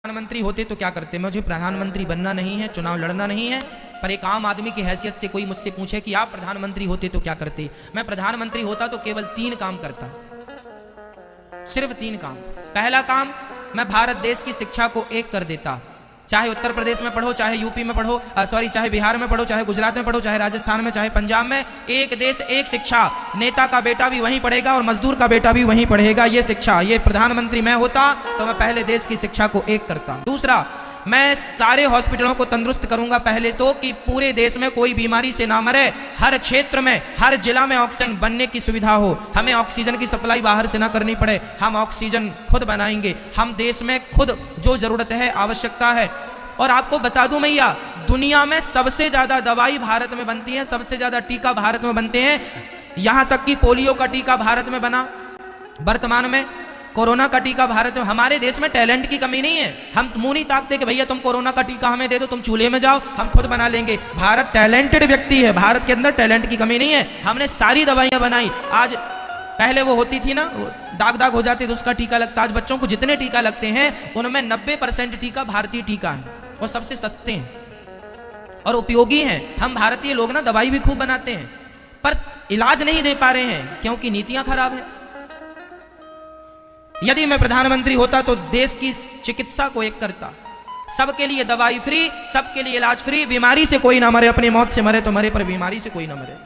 प्रधानमंत्री होते तो क्या करते। मुझे प्रधानमंत्री बनना नहीं है, चुनाव लड़ना नहीं है, पर एक आम आदमी की हैसियत से कोई मुझसे पूछे कि आप प्रधानमंत्री होते तो क्या करते। मैं प्रधानमंत्री होता तो केवल 3 काम करता, सिर्फ 3 काम। पहला काम, मैं भारत देश की शिक्षा को एक कर देता। चाहे उत्तर प्रदेश में पढ़ो, चाहे यूपी में पढ़ो, चाहे बिहार में पढ़ो, चाहे गुजरात में पढ़ो, चाहे राजस्थान में, चाहे पंजाब में, एक देश एक शिक्षा। नेता का बेटा भी वहीं पढ़ेगा और मजदूर का बेटा भी वहीं पढ़ेगा। ये शिक्षा, ये प्रधानमंत्री मैं होता तो मैं पहले देश की शिक्षा को एक करता। दूसरा, मैं सारे हॉस्पिटलों को तंदुरुस्त करूंगा पहले तो, कि पूरे देश में कोई बीमारी से ना मरे। हर क्षेत्र में, हर जिला में ऑक्सीजन बनने की सुविधा हो। हमें ऑक्सीजन की सप्लाई बाहर से ना करनी पड़े, हम ऑक्सीजन खुद बनाएंगे। हम देश में खुद जो जरूरत है, आवश्यकता है। और आपको बता दूं मैया, दुनिया में सबसे ज्यादा दवाई भारत में बनती है, सबसे ज्यादा टीका भारत में बनते हैं। यहां तक कि पोलियो का टीका भारत में बना, वर्तमान में कोरोना का टीका भारत में। हमारे देश में टैलेंट की कमी नहीं है। हम मुंह नहीं ताकते कि भैया तुम कोरोना का टीका हमें दे दो, तुम चूल्हे में जाओ, हम खुद बना लेंगे। भारत टैलेंटेड व्यक्ति है, भारत के अंदर टैलेंट की कमी नहीं है। हमने सारी दवाइयां बनाई। आज पहले वो होती थी ना, दाग दाग हो जाते तो उसका टीका लगता। आज बच्चों को जितने टीका लगते हैं उनमें 90% टीका भारतीय टीका है, और सबसे सस्ते हैं और उपयोगी हैं। हम भारतीय लोग ना दवाई भी खूब बनाते हैं, पर इलाज नहीं दे पा रहे हैं क्योंकि नीतियां खराब हैं। यदि मैं प्रधानमंत्री होता तो देश की चिकित्सा को एक करता। सबके लिए दवाई फ्री, सबके लिए इलाज फ्री, बीमारी से कोई ना मरे, अपनी मौत से मरे तो मरे, पर बीमारी से कोई ना मरे।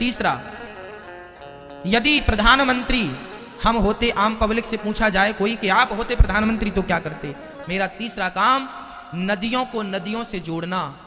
तीसरा, यदि प्रधानमंत्री हम होते, आम पब्लिक से पूछा जाए कोई कि आप होते प्रधानमंत्री तो क्या करते, मेरा तीसरा काम, नदियों को नदियों से जोड़ना।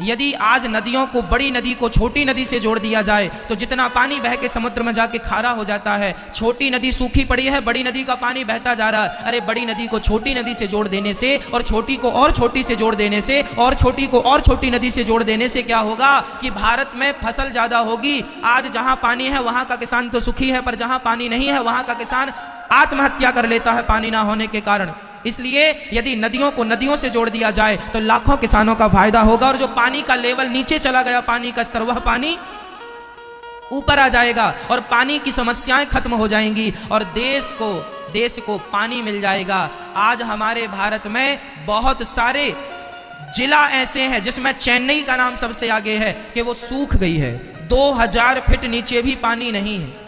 यदि आज नदियों को, बड़ी नदी को छोटी नदी से जोड़ दिया जाए तो जितना पानी बह के समुद्र में जाके खारा हो जाता है। छोटी नदी सूखी पड़ी है, बड़ी नदी का पानी बहता जा रहा है। अरे बड़ी नदी को छोटी नदी से जोड़ देने से, और छोटी को और छोटी से जोड़ देने से, और छोटी को और छोटी नदी से जोड़ देने से क्या होगा कि भारत में फसल ज्यादा होगी। आज जहां पानी है वहां का किसान तो सुखी है, पर जहां पानी नहीं है वहां का किसान आत्महत्या कर लेता है पानी ना होने के कारण। इसलिए यदि नदियों को नदियों से जोड़ दिया जाए तो लाखों किसानों का फायदा होगा, और जो पानी का लेवल नीचे चला गया, पानी का स्तर, वह पानी ऊपर आ जाएगा और पानी की समस्याएं खत्म हो जाएंगी और देश को पानी मिल जाएगा। आज हमारे भारत में बहुत सारे जिला ऐसे हैं जिसमें चेन्नई का नाम सबसे आगे है कि वो सूख गई है। 2000 फीट नीचे भी पानी नहीं है।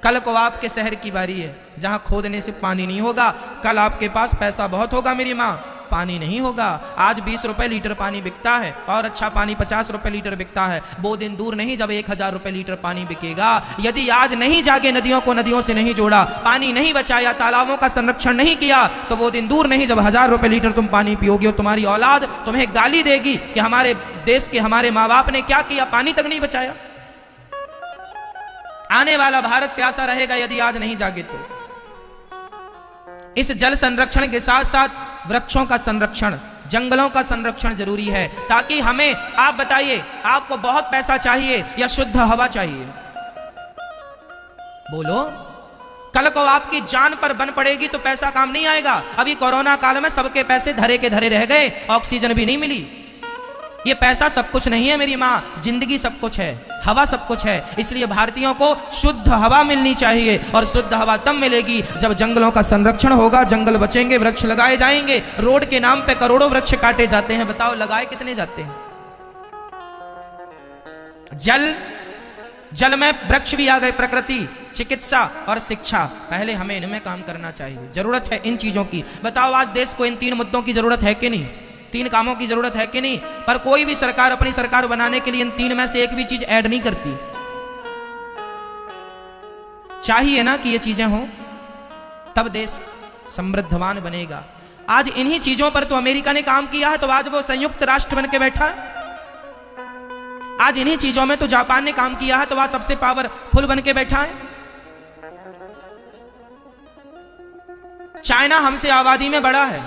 कल को आपके शहर की बारी है जहां खोदने से पानी नहीं होगा। कल आपके पास पैसा बहुत होगा मेरी माँ, पानी नहीं होगा। आज 20 रुपए लीटर पानी बिकता है, और अच्छा पानी 50 रुपए लीटर बिकता है। वो दिन दूर नहीं जब 1000 रुपए लीटर पानी बिकेगा। यदि आज नहीं जागे, नदियों को नदियों से नहीं जोड़ा, पानी नहीं बचाया, तालाबों का संरक्षण नहीं किया, तो वो दिन दूर नहीं जब 1000 रुपए लीटर तुम पानी पियोगे और तुम्हारी औलाद तुम्हें गाली देगी कि हमारे देश के हमारे माँ बाप ने क्या किया, पानी तक नहीं बचाया। आने वाला भारत प्यासा रहेगा यदि आज नहीं जागे तो। इस जल संरक्षण के साथ साथ वृक्षों का संरक्षण, जंगलों का संरक्षण जरूरी है, ताकि हमें, आप बताइए, आपको बहुत पैसा चाहिए या शुद्ध हवा चाहिए? बोलो। कल को आपकी जान पर बन पड़ेगी तो पैसा काम नहीं आएगा। अभी कोरोना काल में सबके पैसे धरे के धरे रह गए, ऑक्सीजन भी नहीं मिली। ये पैसा सब कुछ नहीं है मेरी माँ, जिंदगी सब कुछ है, हवा सब कुछ है। इसलिए भारतीयों को शुद्ध हवा मिलनी चाहिए, और शुद्ध हवा तब मिलेगी जब जंगलों का संरक्षण होगा, जंगल बचेंगे, वृक्ष लगाए जाएंगे। रोड के नाम पे करोड़ों वृक्ष काटे जाते हैं, बताओ लगाए कितने जाते हैं? जल में वृक्ष भी आ गए, प्रकृति, चिकित्सा और शिक्षा। पहले हमें इनमें काम करना चाहिए, जरूरत है इन चीजों की। बताओ आज देश को इन 3 मुद्दों की जरूरत है कि नहीं? 3 कामों की जरूरत है कि नहीं? पर कोई भी सरकार अपनी सरकार बनाने के लिए इन 3 में से एक भी चीज ऐड नहीं करती। चाहिए ना कि ये चीजें हों, तब देश समृद्धवान बनेगा। आज इन्हीं चीजों पर तो अमेरिका ने काम किया है, तो आज वो संयुक्त राष्ट्र बन के बैठा है। आज इन्हीं चीजों में तो जापान ने काम किया है, तो वह सबसे पावरफुल बन के बैठा है। चाइना हमसे आबादी में बड़ा है,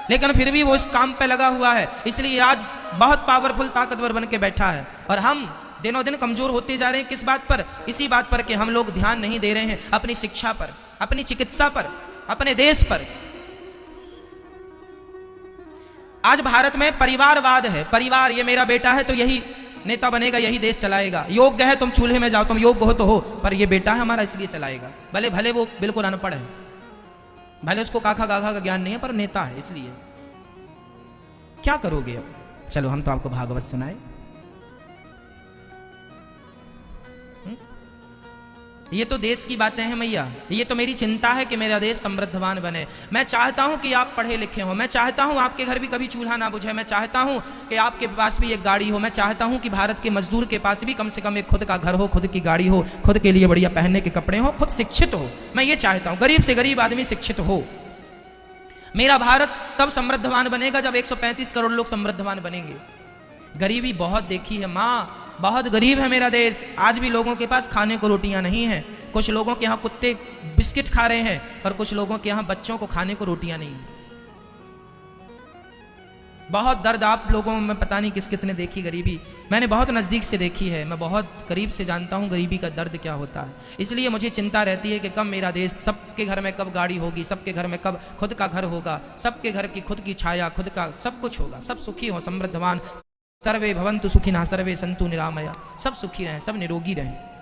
लेकिन फिर भी वो इस काम पे लगा हुआ है, इसलिए आज बहुत पावरफुल, ताकतवर बन के बैठा है। और हम दिनों दिन कमजोर होते जा रहे हैं। किस बात पर? इसी बात पर कि हम लोग ध्यान नहीं दे रहे हैं अपनी शिक्षा पर, अपनी चिकित्सा पर, अपने देश पर। आज भारत में परिवारवाद है। परिवार, ये मेरा बेटा है तो यही नेता बनेगा यही देश चलाएगा, योग्य है तुम चूल्हे में जाओ, तुम योग्य हो तो हो, पर ये बेटा है हमारा इसलिए चलाएगा। भले भले वो बिल्कुल अनपढ़ है, भले उसको काखा गाखा का ज्ञान नहीं है, पर नेता है इसलिए। क्या करोगे अब? चलो हम तो आपको भागवत सुनाए। ये तो देश की बातें हैं मैया, ये तो मेरी चिंता है कि मेरा देश समृद्धवान बने। मैं चाहता हूं कि आप पढ़े लिखे हो, मैं चाहता हूं आपके घर भी कभी चूल्हा ना बुझे, मैं चाहता हूं कि आपके पास भी एक गाड़ी हो, मैं चाहता हूं कि भारत के मजदूर के पास भी कम से कम एक खुद का घर हो, खुद की गाड़ी हो, खुद के लिए बढ़िया पहनने के कपड़े हो, खुद शिक्षित हो। मैं ये चाहता हूं गरीब से गरीब आदमी शिक्षित हो। मेरा भारत तब समृद्धवान बनेगा जब 135 करोड़ लोग समृद्धवान बनेंगे। गरीबी बहुत देखी है माँ, बहुत गरीब है मेरा देश। आज भी लोगों के पास खाने को रोटियां नहीं हैं। कुछ लोगों के यहाँ कुत्ते बिस्किट खा रहे हैं, और कुछ लोगों के यहाँ बच्चों को खाने को रोटियां नहीं। बहुत दर्द आप लोगों में पता नहीं किस किस ने देखी गरीबी। मैंने बहुत नज़दीक से देखी है, मैं बहुत करीब से जानता हूँ गरीबी का दर्द क्या होता है। इसलिए मुझे चिंता रहती है कि कब मेरा देश, सबके घर में कब गाड़ी होगी, सबके घर में कब खुद का घर होगा, सबके घर की खुद की छाया, खुद का सब कुछ होगा, सब सुखी हो, समृद्धवान। सर्वे भवन्तु सुखिनः, सर्वे सन्तु निरामया। सब सुखी रहें, सब निरोगी रहें।